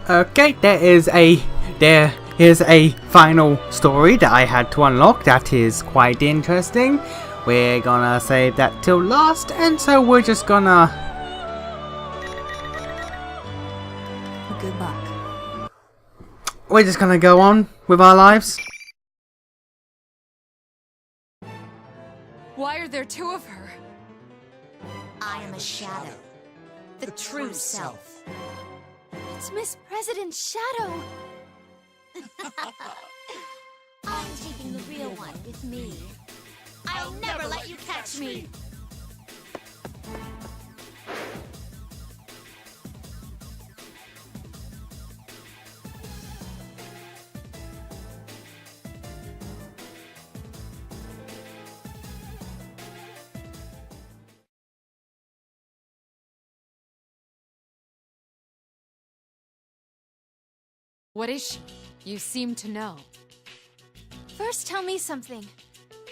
Okay, there is a final story that I had to unlock that is quite interesting. We're gonna save that till last, and so we're just gonna... Good luck. We're just gonna go on with our lives. Why are there two of her? I am a shadow. The true self. It's Miss President's shadow. I'm taking the real one with me. I'll never let you catch me! What is she? You seem to know. First, tell me something.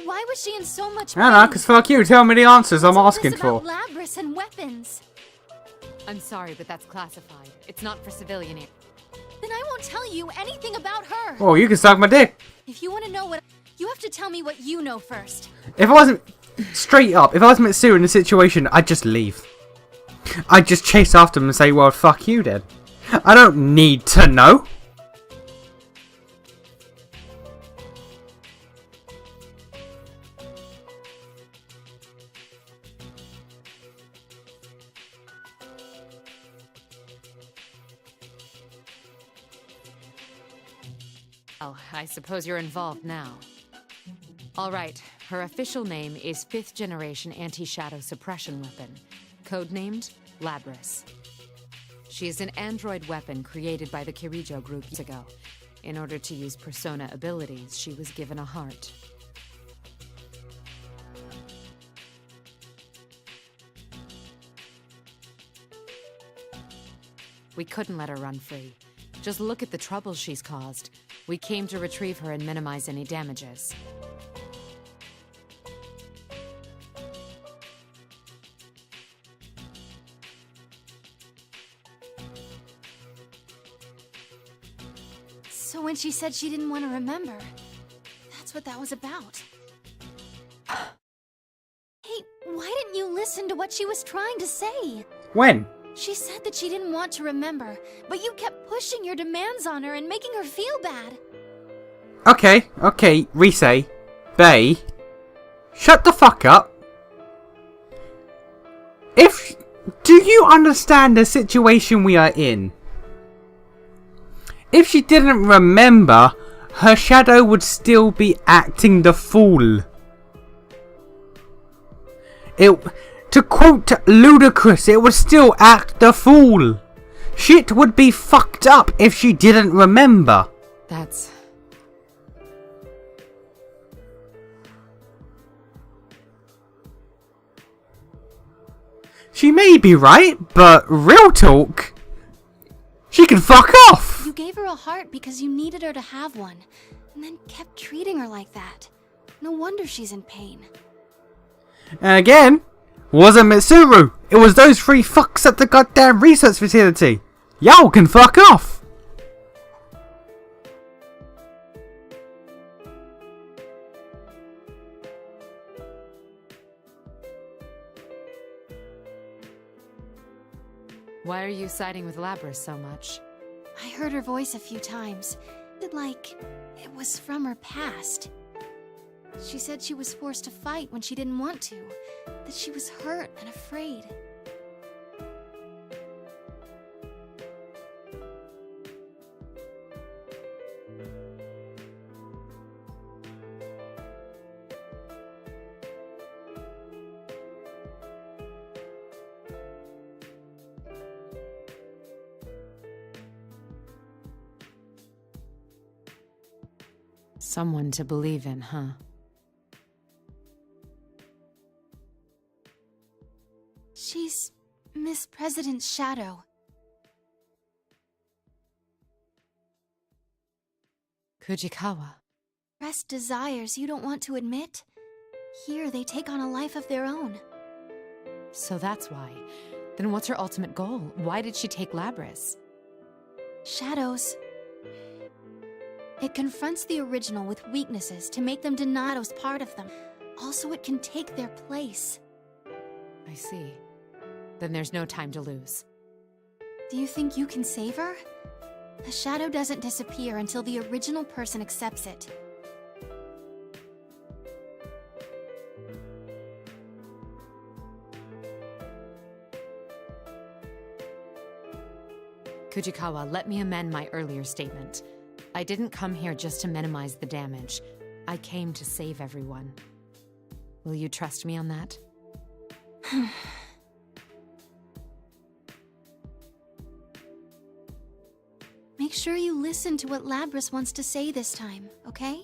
Why was she in so much pain? I don't know, cause fuck you, tell me the answers I'm asking for. What's about Labrys and weapons? I'm sorry, but that's classified. It's not for civilian air. Then I won't tell you anything about her. Oh, you can suck my dick. If you want to know what... You have to tell me what you know first. If I wasn't... Straight up, if I was Mitsuru in the situation, I'd just leave. I'd just chase after them and say, well, fuck you then. I don't need to know. Well, I suppose you're involved now. All right, her official name is 5th Generation Anti-Shadow Suppression Weapon, codenamed Labrys. She is an android weapon created by the Kirijo group years ago. In order to use persona abilities, she was given a heart. We couldn't let her run free. Just look at the trouble she's caused. We came to retrieve her and minimize any damages. So when she said she didn't want to remember, that's what that was about. Hey, why didn't you listen to what she was trying to say? When? She said that she didn't want to remember, but you kept pushing your demands on her and making her feel bad. Okay, Risei. Bay. Shut the fuck up. Do you understand the situation we are in? If she didn't remember, her shadow would still be acting the fool. To quote Ludacris, it would still act the fool. Shit would be fucked up if she didn't remember. That's... She may be right, but real talk, she can fuck off. You gave her a heart because you needed her to have one, and then kept treating her like that. No wonder she's in pain. And again, wasn't Mitsuru. It was those three fucks at the goddamn research facility. Y'all can fuck off. Why are you siding with Labrys so much? I heard her voice a few times. Like it was from her past. She said she was forced to fight when she didn't want to. That she was hurt and afraid. Someone to believe in, huh? She's Miss President's shadow. Kujikawa. Repressed desires you don't want to admit? Here they take on a life of their own. So that's why. Then what's her ultimate goal? Why did she take Labrys? Shadows. It confronts the original with weaknesses to make them deny those part of them. Also, it can take their place. I see. Then there's no time to lose. Do you think you can save her? The shadow doesn't disappear until the original person accepts it. Kujikawa, let me amend my earlier statement. I didn't come here just to minimize the damage. I came to save everyone. Will you trust me on that? Make sure you listen to what Labrys wants to say this time, okay?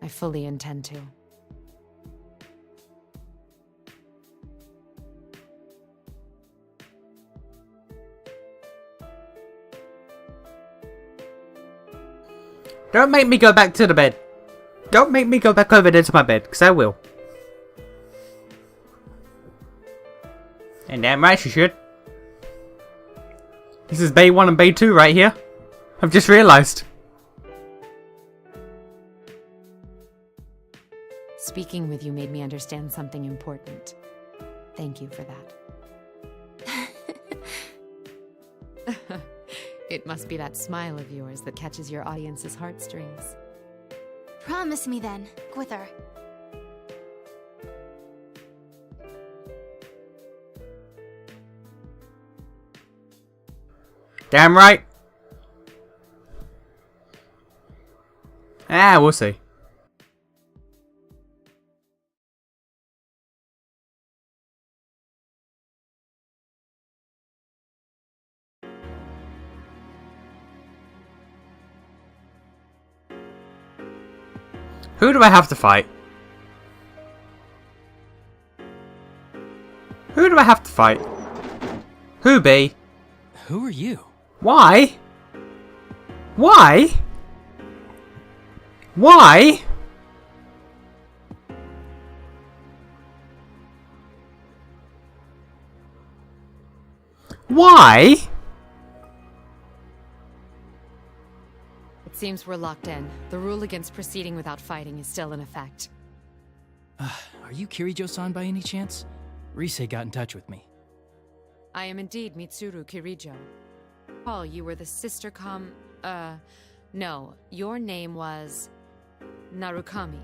I fully intend to. Don't make me go back to the bed. Don't make me go back over there to my bed, because I will. And damn right she should. This is Bay 1 and Bay 2 right here. I've just realised. Speaking with you made me understand something important. Thank you for that. It must be that smile of yours that catches your audience's heartstrings. Promise me then, Gwither. Damn right. Ah, we'll see. Who do I have to fight? Who do I have to fight? Who be? Who are you? Why? Why? Why? Why? It seems we're locked in. The rule against proceeding without fighting is still in effect. Are you Kirijo-san by any chance? Rise got in touch with me. I am indeed Mitsuru Kirijo. Paul, you were the sister no, your name was Narukami.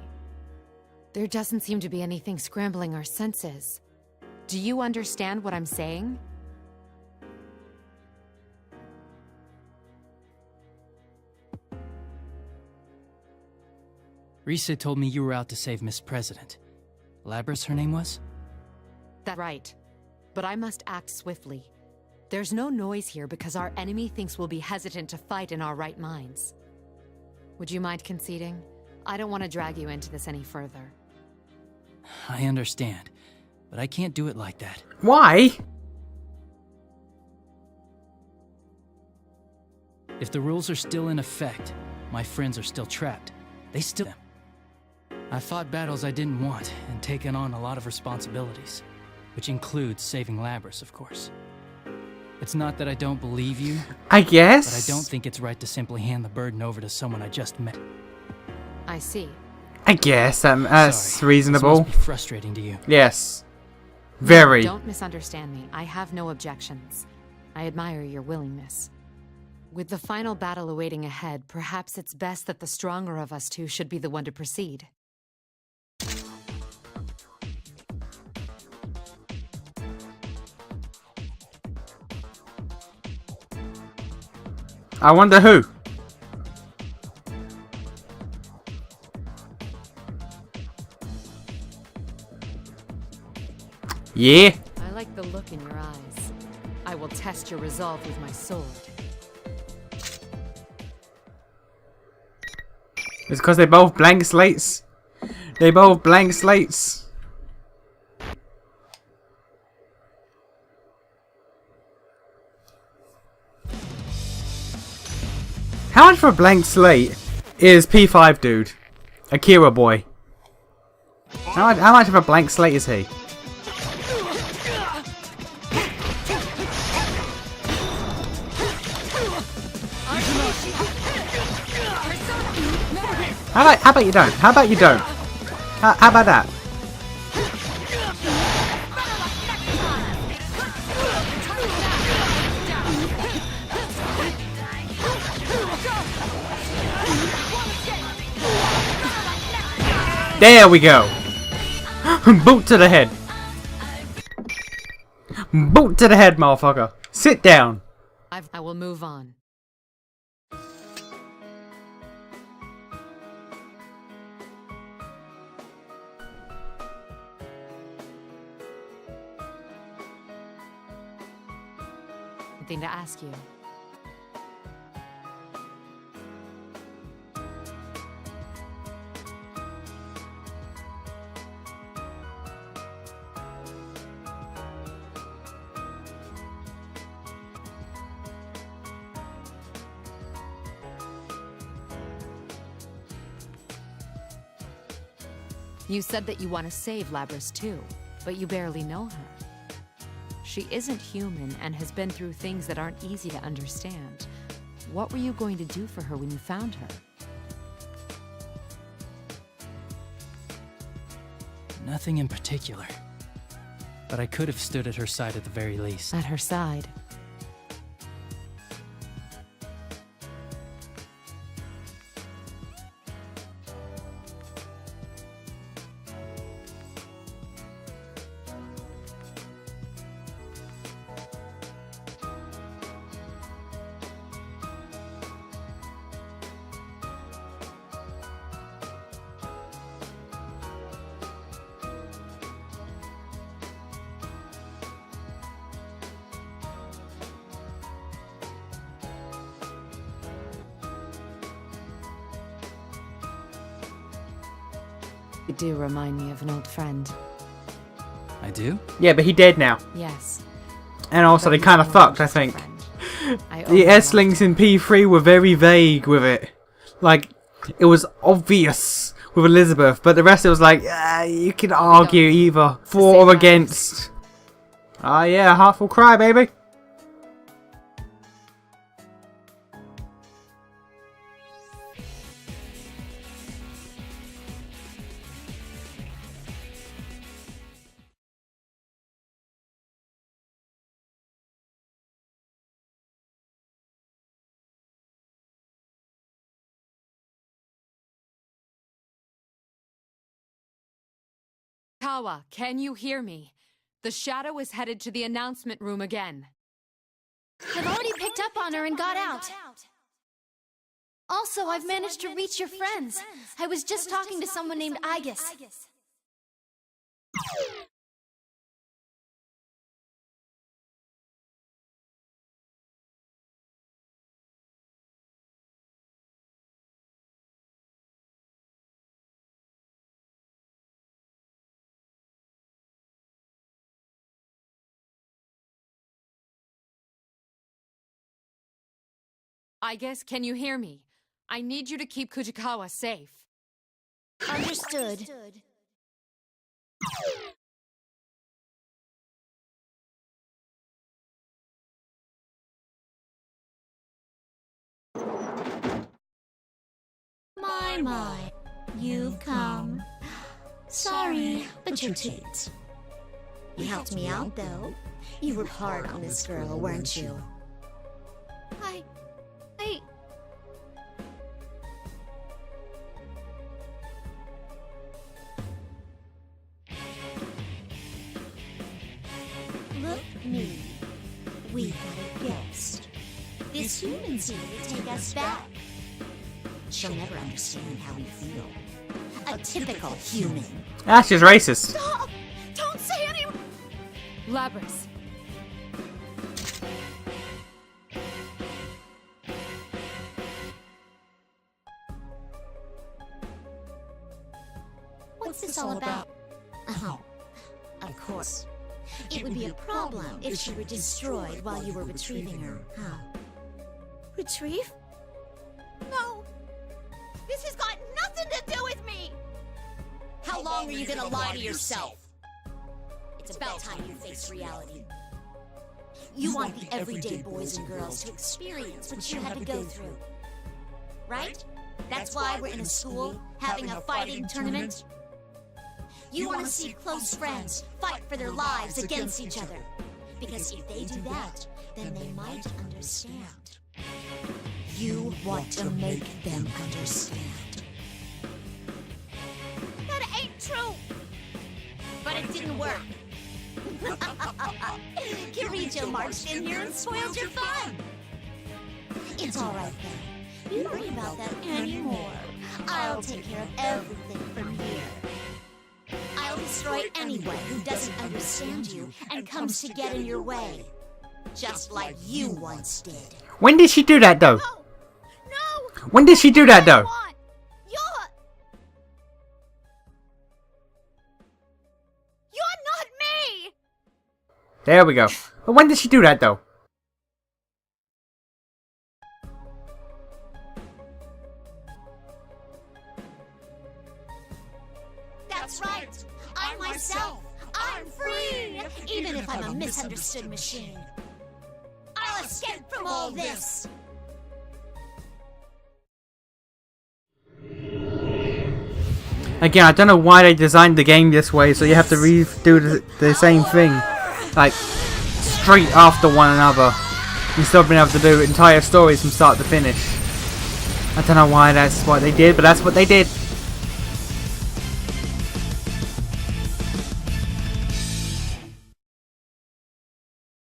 There doesn't seem to be anything scrambling our senses. Do you understand what I'm saying? Rise told me you were out to save Miss President. Labrys, her name was? That's right. But I must act swiftly. There's no noise here because our enemy thinks we'll be hesitant to fight in our right minds. Would you mind conceding? I don't want to drag you into this any further. I understand, but I can't do it like that. Why? If the rules are still in effect, my friends are still trapped. They still... I fought battles I didn't want and taken on a lot of responsibilities, which includes saving Labrys, of course. It's not that I don't believe you, I guess. but I don't think it's right to simply hand the burden over to someone I just met. I see. I guess that's Sorry, reasonable. This must be frustrating to you. Yes. Very. Don't misunderstand me. I have no objections. I admire your willingness. With the final battle awaiting ahead, perhaps it's best that the stronger of us two should be the one to proceed. I wonder who. Yeah. I like the look in your eyes. I will test your resolve with my sword. It's because they both blank slates. They both blank slates. How much for a blank slate is P5 dude? Akira boy. How much of a blank slate is he? How about you don't? How about you don't? How about that? There we go. Boot to the head. Boot to the head, motherfucker. Sit down. I will move on. Something to ask you. You said that you want to save Labrys too, but you barely know her. She isn't human and has been through things that aren't easy to understand. What were you going to do for her when you found her? Nothing in particular. But I could have stood at her side at the very least. At her side. You do remind me of an old friend. I do? Yeah, but he dead now. Yes. And also they kind of fucked, I think. The S-links in P3 were very vague with it. Like, it was obvious with Elizabeth, but the rest it was like, you can argue either for or against. Ah yeah, Heartful Cry, baby. Kawa, can you hear me? The shadow is headed to the announcement room again. I've already picked up on her and got out. Also, I've managed to reach your friends. I was just talking to someone named Aegis. I guess, can you hear me? I need you to keep Kujikawa safe. Understood. My, you've come. Sorry, but you're late. You helped me out, though. You were hard on this girl, weren't you? I... Look me. We got a guest. This human's here to take us back. She'll never understand how we feel. A typical human. That's just racist. Stop! Don't say any... Labrys. What's this all about? Oh, of course. It would be a problem if she were destroyed while you were retrieving her, huh? Retrieve? No! This has got nothing to do with me! How long are you gonna lie to yourself? It's about time you face reality. You want the everyday boys and girls to experience what you had to go through. right? That's why we're in a school having a fighting tournament. You want to see close friends fight for their lives against each other. Because if they do that, then they might understand. You want to make them understand. That ain't true! But it didn't work. Kirito marched in here and spoiled your fun. It's all right then. You don't worry about that anymore. I'll take care of everything from here. I'll destroy anyone who doesn't understand you and comes to get in your way. Just like you once did. When did she do that though? No! When did she do that though? You're not me! There we go. But when did she do that though? That's right. I'm myself. I'm free. Even if I'm a misunderstood machine. I'll escape from all this. Again, I don't know why they designed the game this way, so you have to redo the same thing, like straight after one another, instead of being able to do entire stories from start to finish. I don't know why that's what they did, but that's what they did.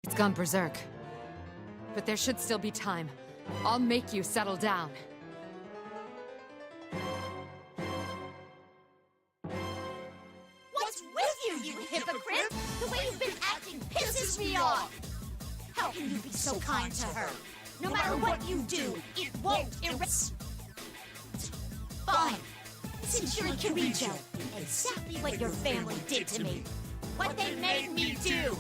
It's gone berserk. But there should still be time. I'll make you settle down. What's with you, you hypocrite? The way you've been acting pisses me off. How can you be so kind to her? No matter what you do, it won't erase. Fine. Since you're a Kirijo, exactly what your family did to me. What they made me do.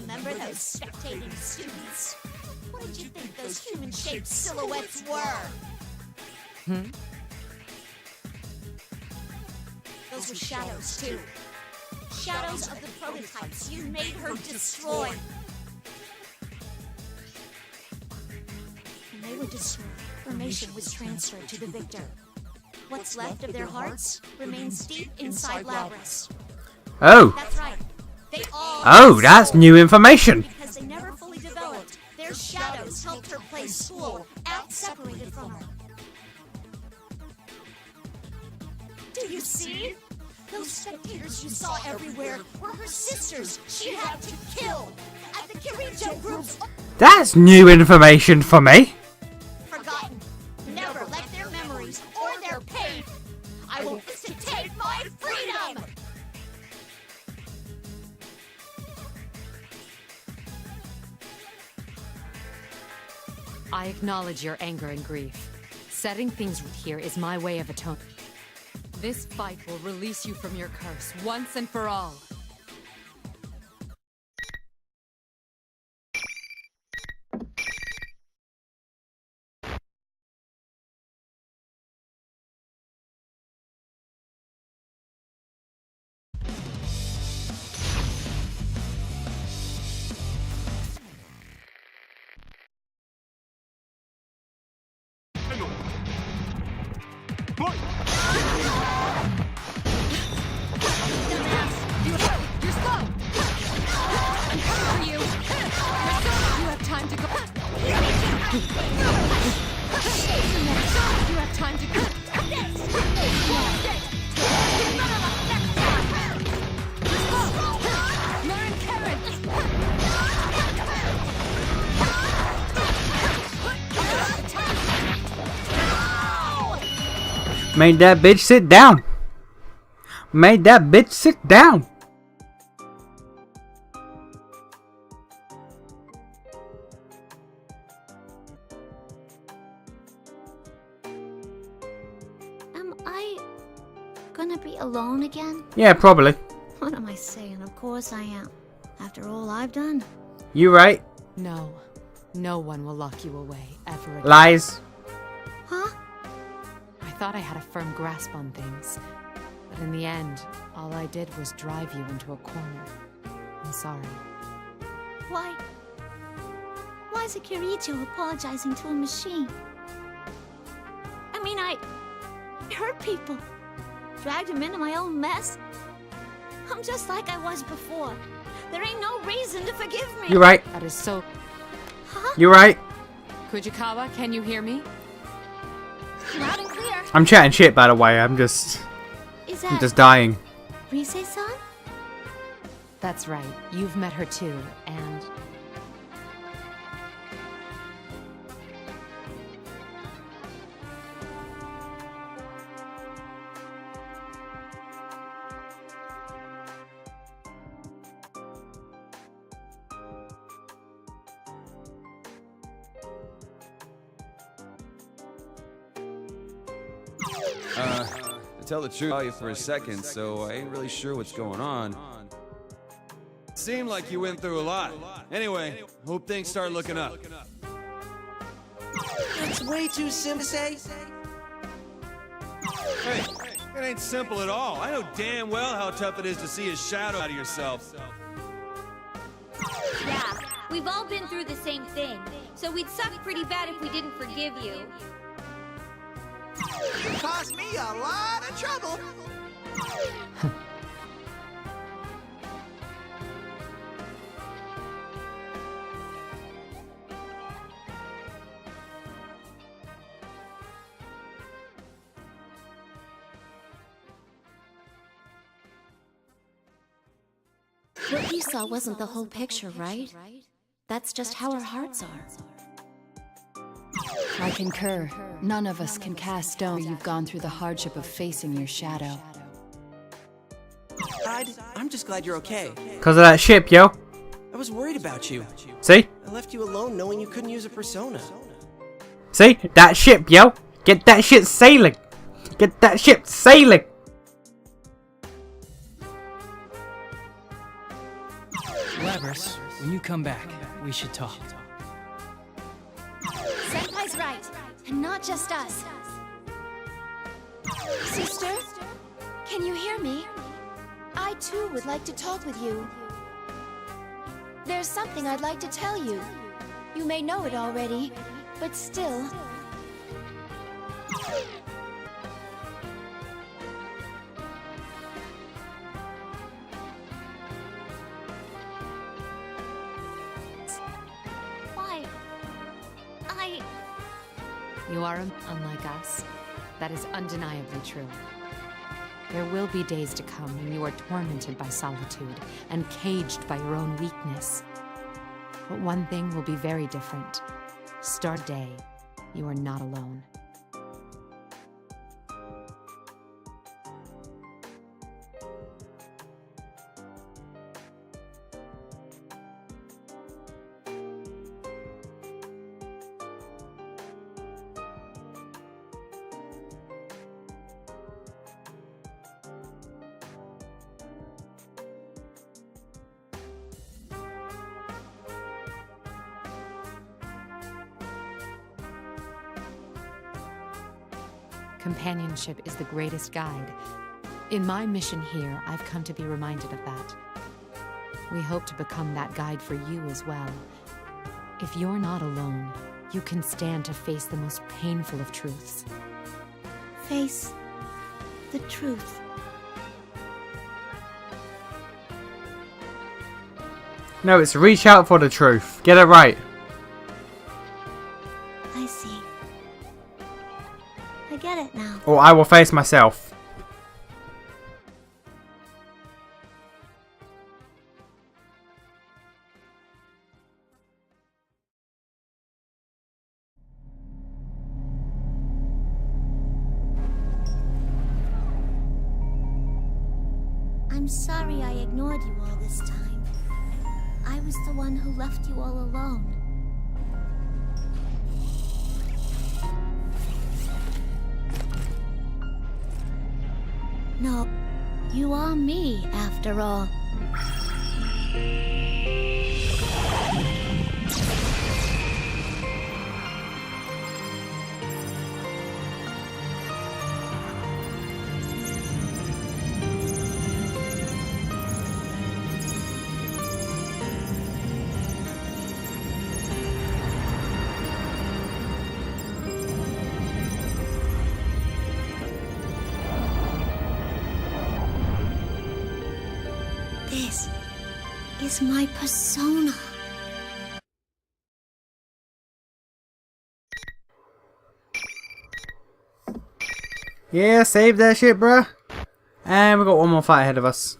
Remember those spectating students? What did you think those human-shaped silhouettes were? Those were shadows, too. Shadows of the prototypes you made her destroy. When they were destroyed, information was transferred to the victor. What's left of their hearts remains deep inside Labras. Oh. That's right. They all Oh, that's new information. because they never fully developed. Their shadows helped her play school, out separated from her. Do you see? Those spectators you saw everywhere were her sisters she had to kill. At the Kirijo group's That's new information for me. forgotten. Never let their memories or their pain. I will take my freedom. I acknowledge your anger and grief. Setting things right here is my way of atonement. This fight will release you from your curse once and for all. You're slow! I'm coming for you! You have time to go. You have time to go. Learn Made that bitch sit down. Made that bitch sit down. Am I gonna be alone again? Yeah, probably. What am I saying? Of course I am. After all I've done. You right. No. No one will lock you away, ever again. Lies. Huh? I thought I had a firm grasp on things. But in the end, all I did was drive you into a corner. I'm sorry. Why's a Kirito apologizing to a machine? I mean, I hurt people. Dragged him into my own mess. I'm just like I was before. There ain't no reason to forgive me. You're right. That is so... Huh? You're right. Fujikawa, can you hear me? Loud and clear. I'm chatting shit, by the way. I'm just dying. Rise-san? That's right. You've met her too, and... To tell the truth, I saw you for a second, so I ain't really sure what's going on. Seemed like you went through a lot. Anyway, hope things start looking up. That's way too simple to say. Hey, it ain't simple at all. I know damn well how tough it is to see a shadow out of yourself. Yeah, we've all been through the same thing, so we'd suck pretty bad if we didn't forgive you. You caused me a lot of trouble. What you saw wasn't the whole picture, right? That's just how our hearts are. I concur. None of us can cast stone. You've gone through the hardship of facing your shadow. I'm just glad you're okay. Because of that ship, yo. I was worried about you. See? I left you alone knowing you couldn't use a persona. See? That ship, yo. Get that shit sailing. Get that ship sailing. Labrys, when you come back, we should talk. Senpai's right, and not just us. Sister, can you hear me? I too would like to talk with you. There's something I'd like to tell you. You may know it already, but still. You are unlike us. That is undeniably true. There will be days to come when you are tormented by solitude and caged by your own weakness. But one thing will be very different. Start day, you are not alone. Companionship is the greatest guide. In my mission here, I've come to be reminded of that. We hope to become that guide for you as well. If you're not alone, you can stand to face the most painful of truths. Face the truth. No, it's reach out for the truth. Get it right. I see. I get it now. Or I will face myself. I'm sorry I ignored you all this time. I was the one who left you all alone. No, you are me, after all. is my persona. Yeah, save that shit, bruh. And we got one more fight ahead of us.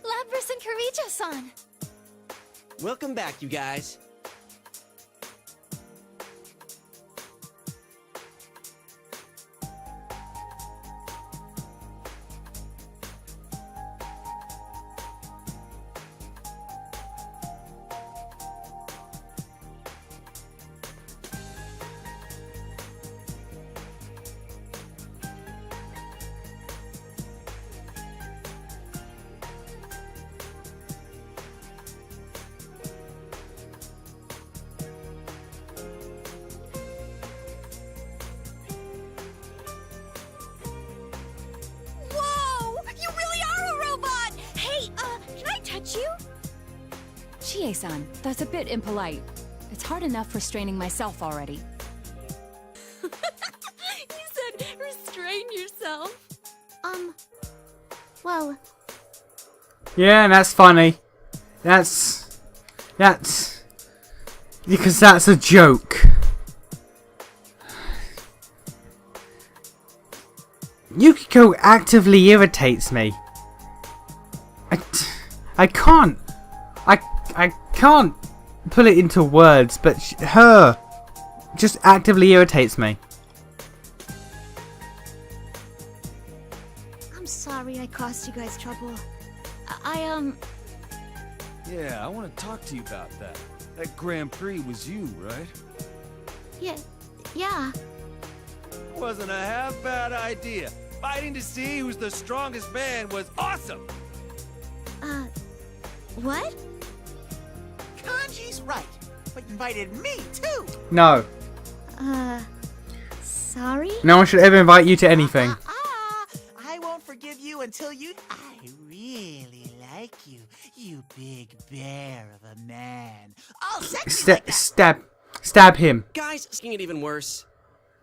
Lapras and Kirijo-san! Welcome back, you guys. Whoa! You really are a robot! Hey, can I touch you? Chie-san, that's a bit impolite. It's hard enough restraining myself already. You said restrain yourself. Well, Yeah, and that's funny. That's because that's a joke. Yukiko actively irritates me. I can't put it into words, but her just actively irritates me. I'm sorry I caused you guys trouble. Yeah, I want to talk to you about that. That Grand Prix was you, right? Yeah. Wasn't a half bad idea. Fighting to see who's the strongest man was awesome! What? Kanji's right, but you invited me too. No. Sorry? No one should ever invite you to anything. I won't forgive you until you. I really like you, you big bear of a man. Oh, sexy like that. Stab him. Guys, making it even worse.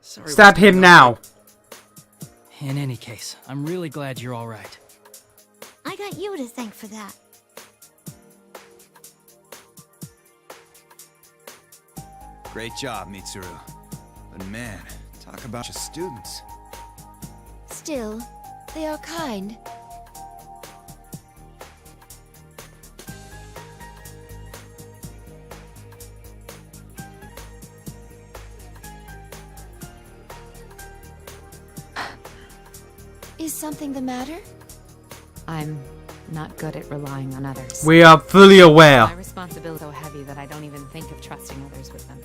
Sorry. Stab him now. In any case, I'm really glad you're all right. I got you to thank for that. Great job, Mitsuru. But man, talk about your students. Still, they are kind. Is something the matter? I'm not good at relying on others. We are fully aware. My responsibility is so heavy that I don't even think of trusting others with them.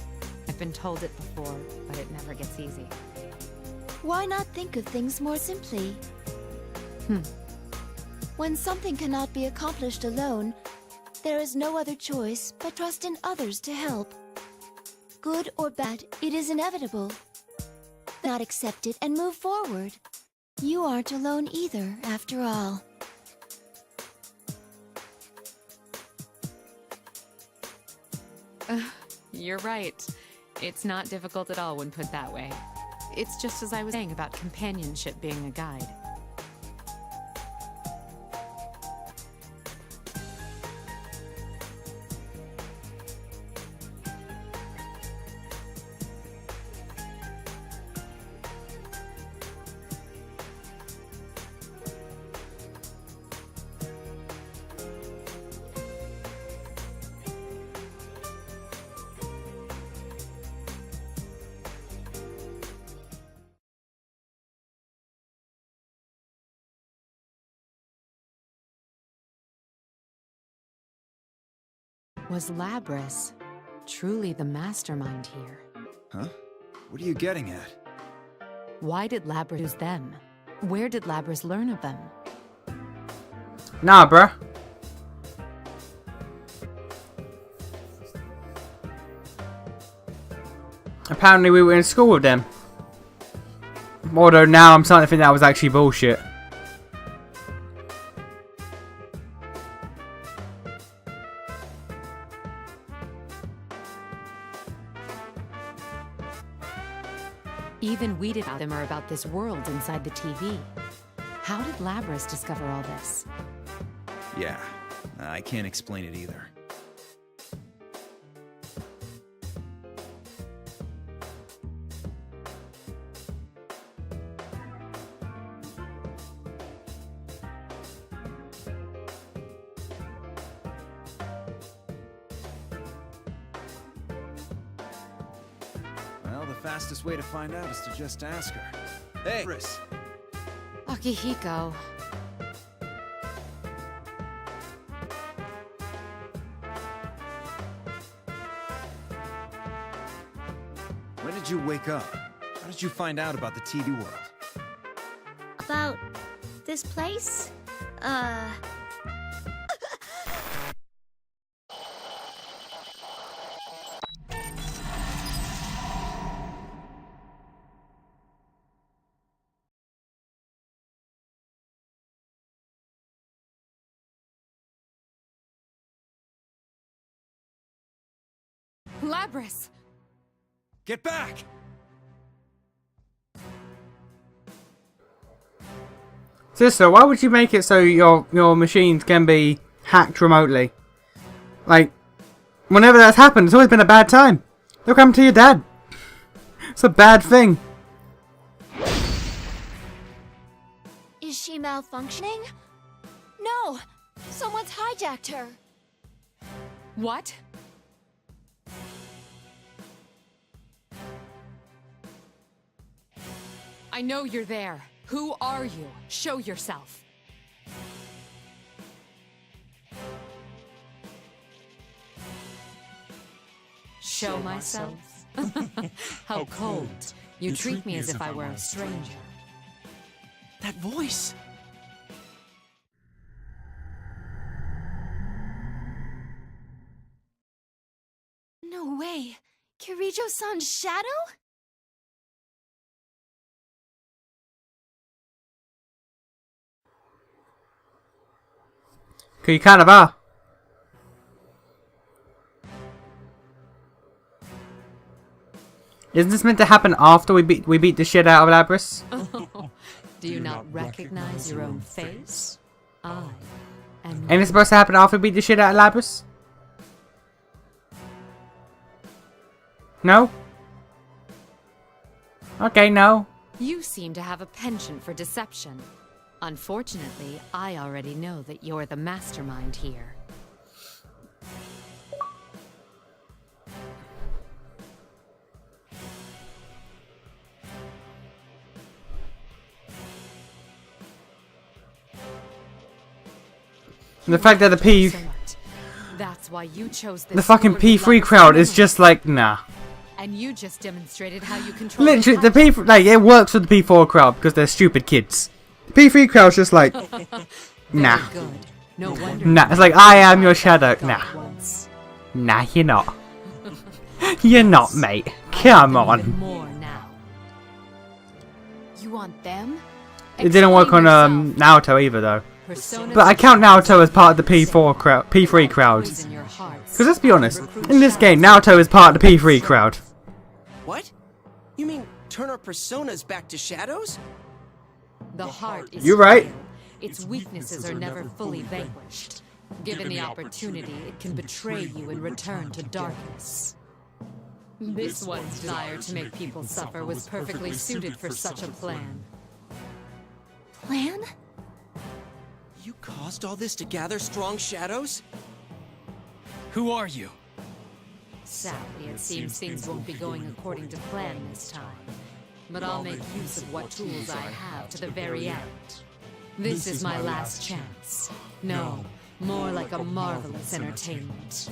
I've been told it before, but it never gets easy. Why not think of things more simply? When something cannot be accomplished alone, there is no other choice but trust in others to help. Good or bad, it is inevitable. Not accept it and move forward. You aren't alone either, after all. You're right. It's not difficult at all when put that way. It's just as I was saying about companionship being a guide. Was Labris truly the mastermind here? Huh? What are you getting at? Why did Labris use them? Where did Labris learn of them? Nah, bruh. Apparently we were in school with them. Although now I'm starting to think that was actually bullshit. Even we did them are about this world inside the TV. How did Labrys discover all this? Yeah, I can't explain it either. Well, the fastest way to find out is to just ask her. Hey, Chris. Akihiko. When did you wake up? How did you find out about the TV world? About this place? Labrys! Get back! Sister, why would you make it so your machines can be hacked remotely? Like, whenever that's happened, it's always been a bad time. Look what happened to your dad. It's a bad thing. Is she malfunctioning? No! Someone's hijacked her. What? I know you're there. Who are you? Show yourself. Show myself? How cold. You treat me as if I were a stranger. That voice! No way! Kirijo-san's shadow? Cause you kind of are. Isn't this meant to happen after we beat the shit out of Labrys? Do you not recognize your own face? I am. Ain't it supposed to happen after we beat the shit out of Labrys? No? Okay, no. You seem to have a penchant for deception. Unfortunately, I already know that you're the mastermind here. And the fact that That's why you chose this the fucking sword with P3 Labrys crowd in is mind. just like, nah. And you just demonstrated how you control Literally, the the P like it works for the P4 crowd because they're stupid kids. The P3 crowd's just like, nah, Good. No wonder nah. It's like I am your shadow. Nah, nah, you're not. You're not, mate. Come on. More now. You want them? It didn't work on Explain yourself. Naruto either though. Personas But I are count shadows Naruto as part of the represent P4 crowd, P3 crowd. who's in your hearts. Because let's be honest, in this game, Naruto is part of the P3 crowd. What? You mean turn our personas back to shadows? The heart is You're right. frail. Its weaknesses are never fully vanquished. Given the opportunity, it can betray you and return to darkness. This one's desire to make people suffer was perfectly suited for such a plan. Plan? You caused all this to gather strong shadows? Who are you? Sadly, it seems things won't be going according to plan this time. But I'll make use of what tools I have to the very end. This is my last chance. No, more like a marvelous entertainment.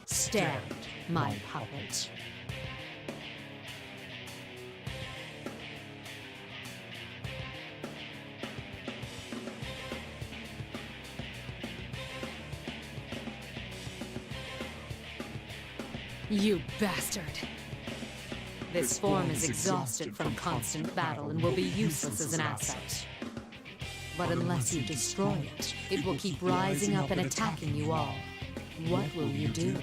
Stand, my puppet. You bastard! This form is exhausted from constant battle and will be useless as an asset. But unless you destroy it, it will keep rising up and attacking you all. What will you do?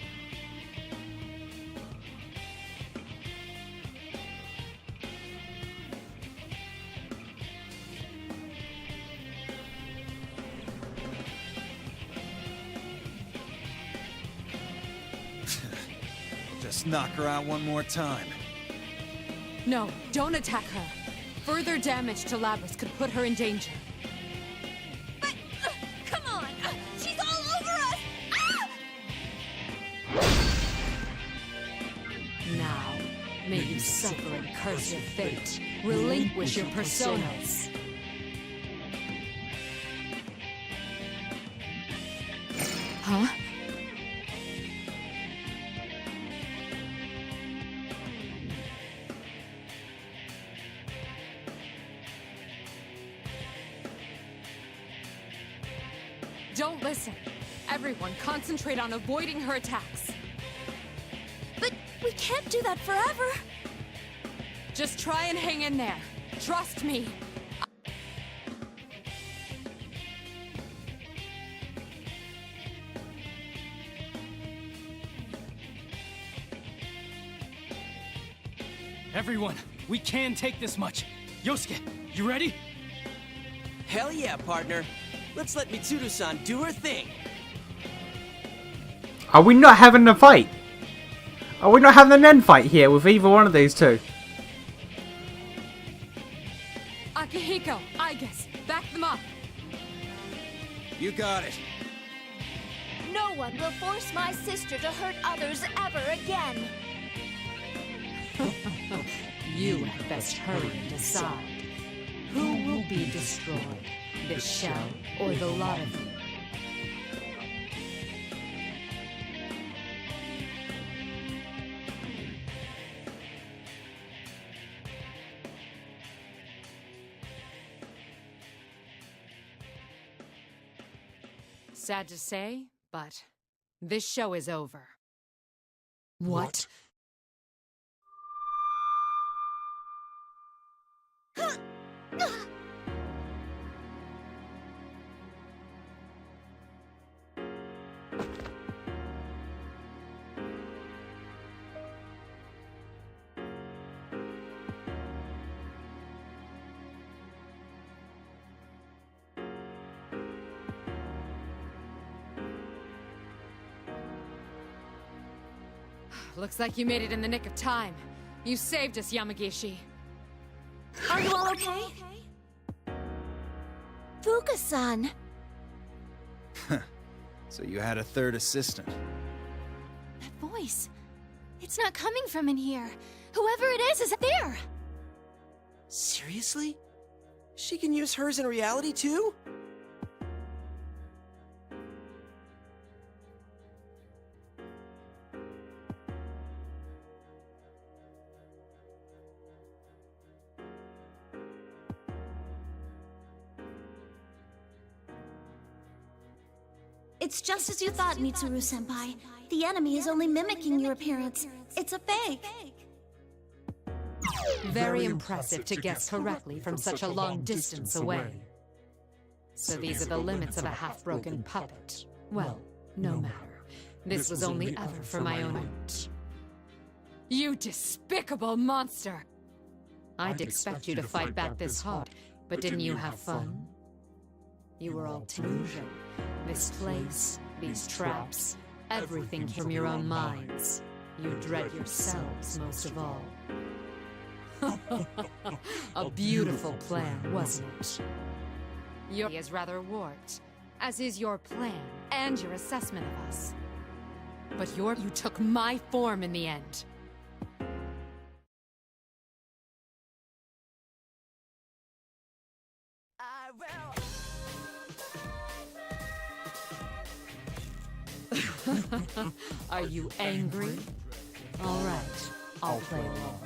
Just knock her out one more time. No, don't attack her. Further damage to Labrys could put her in danger. But, come on! She's all over us! Ah! Now, may you suffer and curse your fate. Relinquish your personas. Huh? Don't listen. Everyone, concentrate on avoiding her attacks. But we can't do that forever! Just try and hang in there. Trust me. Everyone, we can take this much. Yosuke, you ready? Hell yeah, partner. Let's let Mitsuru-san do her thing. Are we not having a fight? Are we not having an end fight here with either one of these two? Akihiko, Aigis, back them up. You got it. No one will force my sister to hurt others ever again. You had best hurry and decide. Who will be destroyed? The shell or the lot of you? Sad to say, but this show is over. What? Looks like you made it in the nick of time. You saved us, Yamagishi. Are you all okay? Fuka-san. So you had a third assistant. That voice. It's not coming from in here. Whoever it is there. Seriously? She can use hers in reality too? It's just as you thought, Mitsuru-senpai. The enemy is only mimicking your appearance. It's a fake. Very impressive to guess correctly from such a long distance away. So these are the limits of a half-broken puppet. Well, no matter. This was only ever for my own art. You despicable monster! I'd expect you to fight back this hard, but didn't you have fun? You were all delusion. This place, these traps, everything from your own minds. You dread yourselves most of all. A beautiful plan, wasn't it? Your is rather warped, as is your plan and your assessment of us. But you took my form in the end. I will. Are you angry? All right, I'll play along.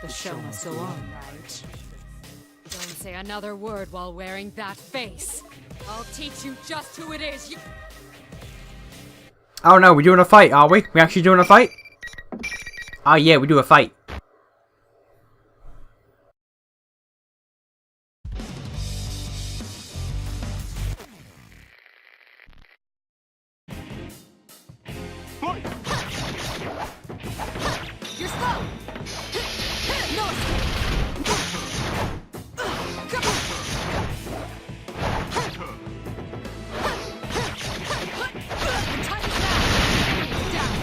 The show must go on, right? Don't say another word while wearing that face. I'll teach you just who it is. Oh no, we're doing a fight, are we? We actually doing a fight? Oh yeah, we do a fight. You're slow! No! Time is now! Down!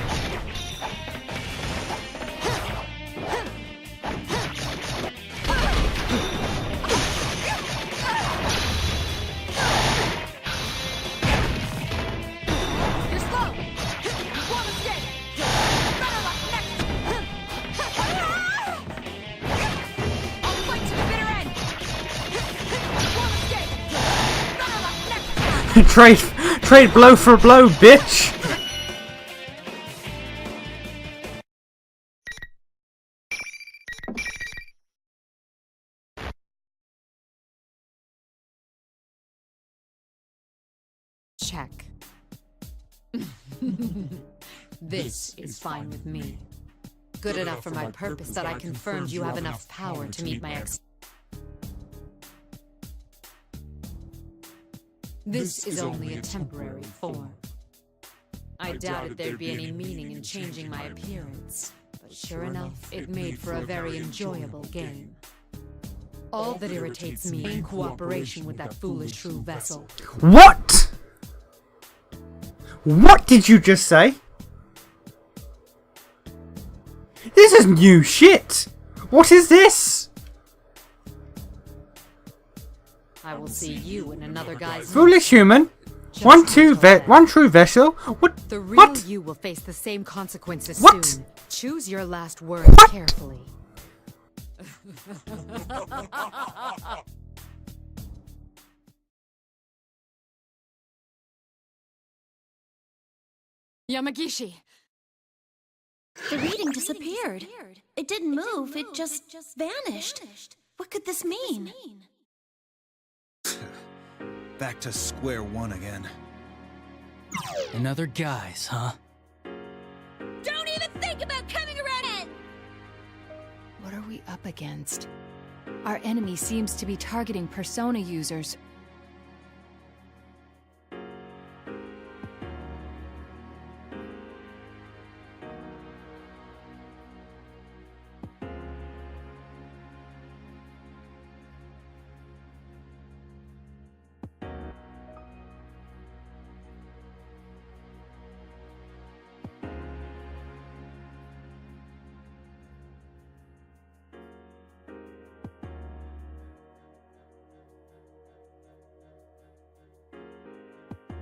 trade blow for blow, bitch. Check. This is fine with me. Good enough for my purpose that I confirmed you have enough power to meet my This is only a temporary form. I doubted there'd be any meaning in changing my appearance, but sure enough, it made for a very enjoyable game. All that irritates me is in cooperation with that foolish true vessel. What? What did you just say? This is new shit! What is this? I will see you in another guy's Foolish human. One true vessel. What? The real What? you will face the same consequences What? soon. Choose your last words carefully. Yamagishi. The reading disappeared. It didn't move, it just vanished. What could this mean? Back to square one again. Another guise, huh? Don't even think about coming around it! What are we up against? Our enemy seems to be targeting Persona users.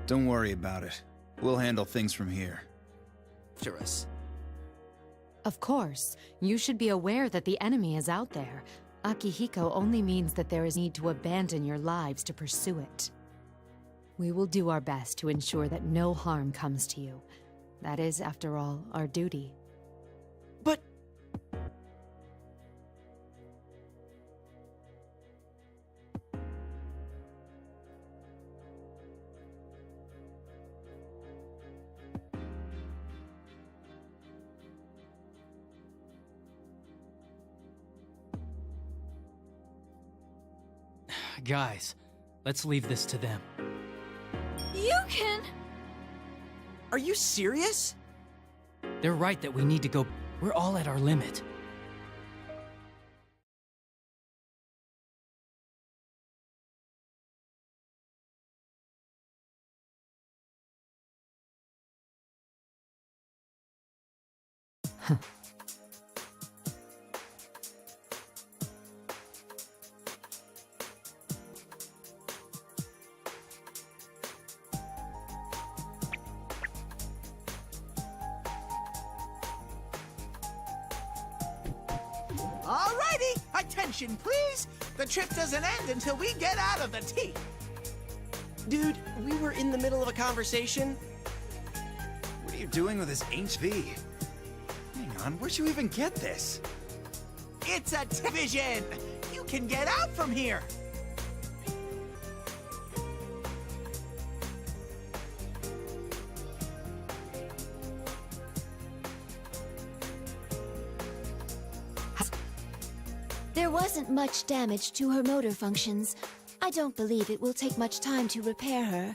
Don't worry about it. We'll handle things from here. After us. Of course, you should be aware that the enemy is out there. Akihiko only means that there is need to abandon your lives to pursue it. We will do our best to ensure that no harm comes to you. That is, after all, our duty. But... Guys, let's leave this to them. You can... Are you serious? They're right that we need to go. We're all at our limit. Alrighty, attention please. The trip doesn't end until we get out of the tea. Dude, we were in the middle of a conversation. What are you doing with this HV? Hang on, where'd you even get this? It's a vision. You can get out from here. There wasn't much damage to her motor functions. I don't believe it will take much time to repair her.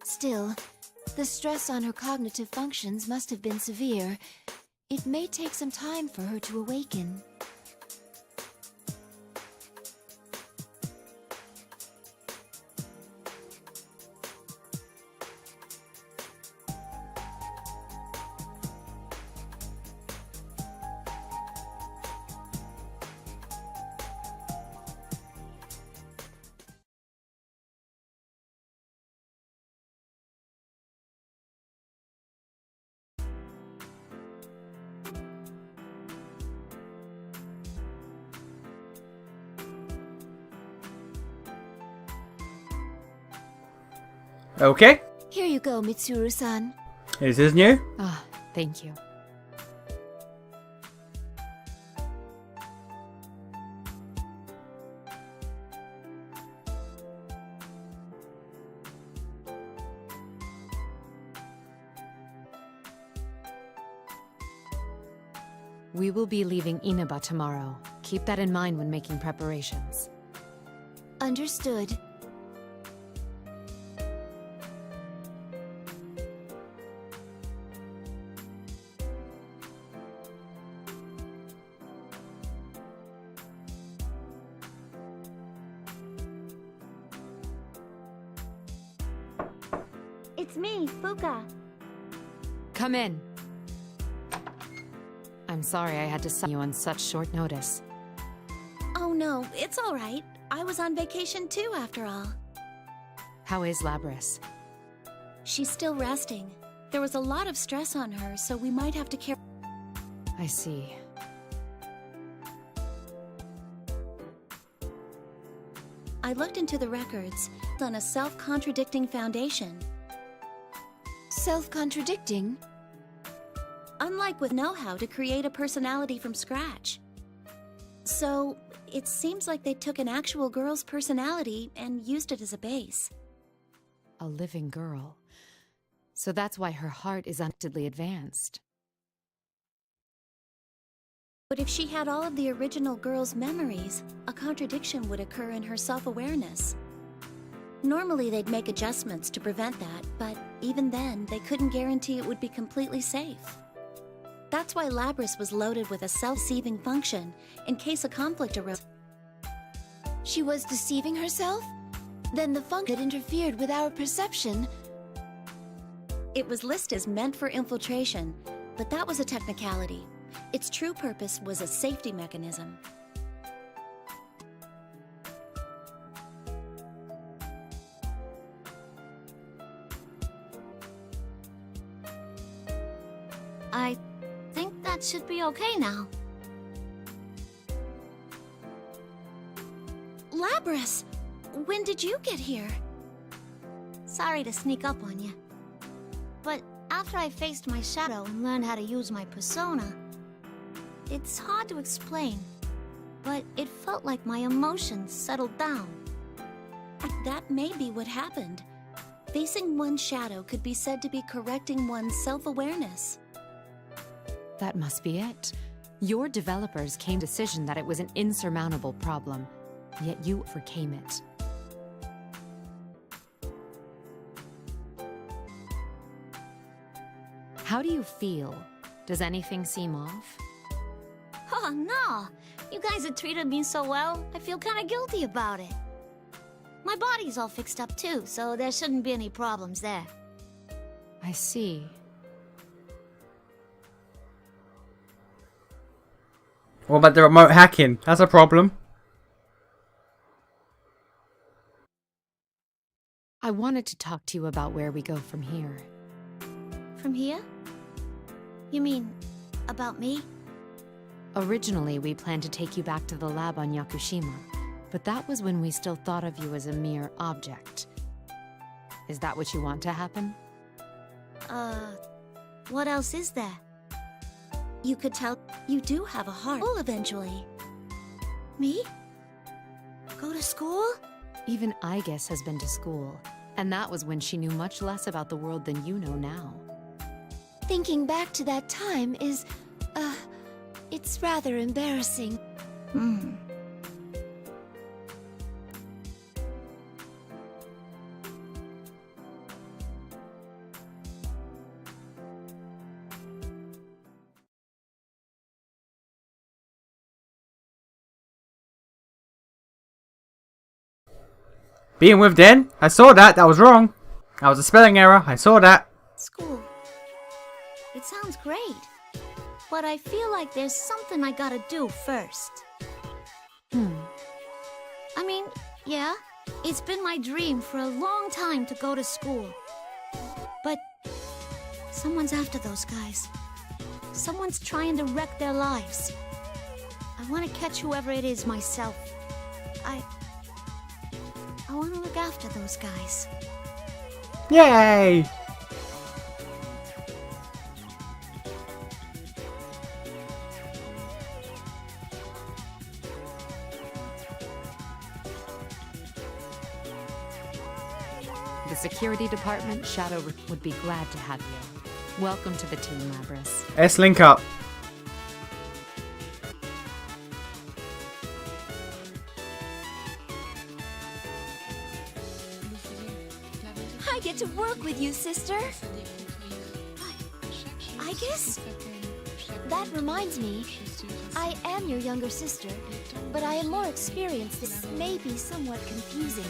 Still, the stress on her cognitive functions must have been severe. It may take some time for her to awaken. Okay. Here you go, Mitsuru-san. Is this new? Ah, thank you. We will be leaving Inaba tomorrow. Keep that in mind when making preparations. Understood. It's me, Fuka. Come in. I'm sorry I had to sign you on such short notice. Oh no, it's all right. I was on vacation too, after all. How is Labris? She's still resting. There was a lot of stress on her, so we might have to care. I see. I looked into the records on a self-contradicting foundation. Self-contradicting? Unlike with know-how to create a personality from scratch. So, it seems like they took an actual girl's personality and used it as a base. A living girl. So that's why her heart is unexpectedly advanced. But if she had all of the original girl's memories, a contradiction would occur in her self-awareness. Normally they'd make adjustments to prevent that, but even then, they couldn't guarantee it would be completely safe. That's why Labris was loaded with a self-deceiving function, in case a conflict arose. She was deceiving herself? Then the function had interfered with our perception. It was listed as meant for infiltration, but that was a technicality. Its true purpose was a safety mechanism. I think that should be okay now. Labris! When did you get here? Sorry to sneak up on you. But after I faced my shadow and learned how to use my persona, it's hard to explain, but it felt like my emotions settled down. That may be what happened. Facing one's shadow could be said to be correcting one's self-awareness. That must be it. Your developers came to the decision that it was an insurmountable problem, yet you overcame it. How do you feel? Does anything seem off? Oh, no! You guys have treated me so well, I feel kinda guilty about it. My body's all fixed up too, so there shouldn't be any problems there. I see. What about the remote hacking? That's a problem. I wanted to talk to you about where we go from here. From here? You mean, about me? Originally, we planned to take you back to the lab on Yakushima, but that was when we still thought of you as a mere object. Is that what you want to happen? What else is there? You could tell you do have a heart. Well, eventually. Me? Go to school? Even Igus has been to school, and that was when she knew much less about the world than you know now. Thinking back to that time is, it's rather embarrassing. Being with Den? I saw that. That was wrong. That was a spelling error. I saw that. School. It sounds great. But I feel like there's something I gotta do first. I mean, yeah, it's been my dream for a long time to go to school. But someone's after those guys. Someone's trying to wreck their lives. I want to catch whoever it is myself. I want to look after those guys. Yay! The security department, Shadow would be glad to have you. Welcome to the team, Labrys. S-Link up. I get to work with you, sister. I guess... That reminds me, I am your younger sister, but I am more experienced. This may be somewhat confusing.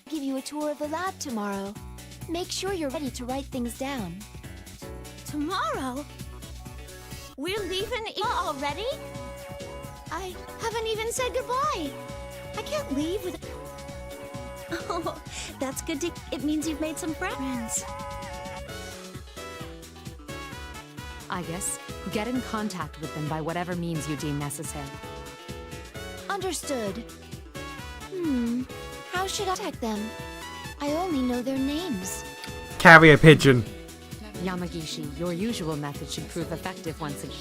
Give you a tour of the lab tomorrow. Make sure you're ready to write things down. Tomorrow? We're leaving already? I haven't even said goodbye. I can't leave with... Oh, that's good to... It means you've made some friends. I guess get in contact with them by whatever means you deem necessary. Understood. How should I contact them? I only know their names. Carrier pigeon. Yamagishi, your usual method should prove effective once again.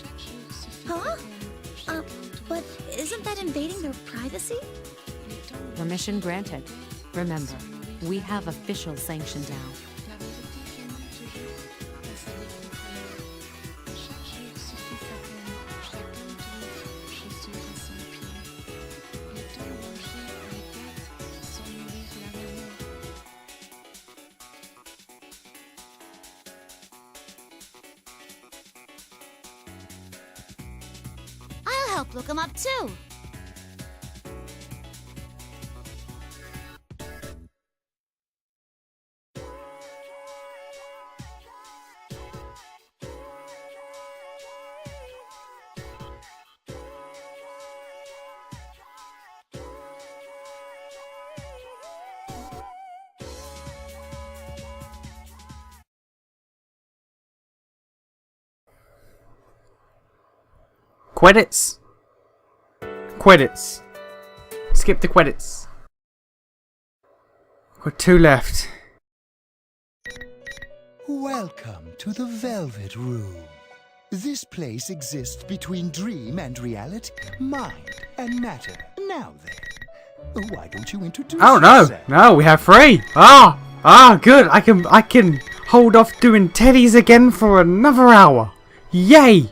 Huh? But isn't that invading their privacy? Permission granted. Remember, we have official sanction down. I'll help look them up too. Credits. Credits. Skip the credits. Got 2 left. Welcome to the Velvet Room. This place exists between dream and reality, mind and matter. Now then, why don't you introduce Oh no, yourself? no, we have 3. Good. I can hold off doing teddies again for another hour. Yay!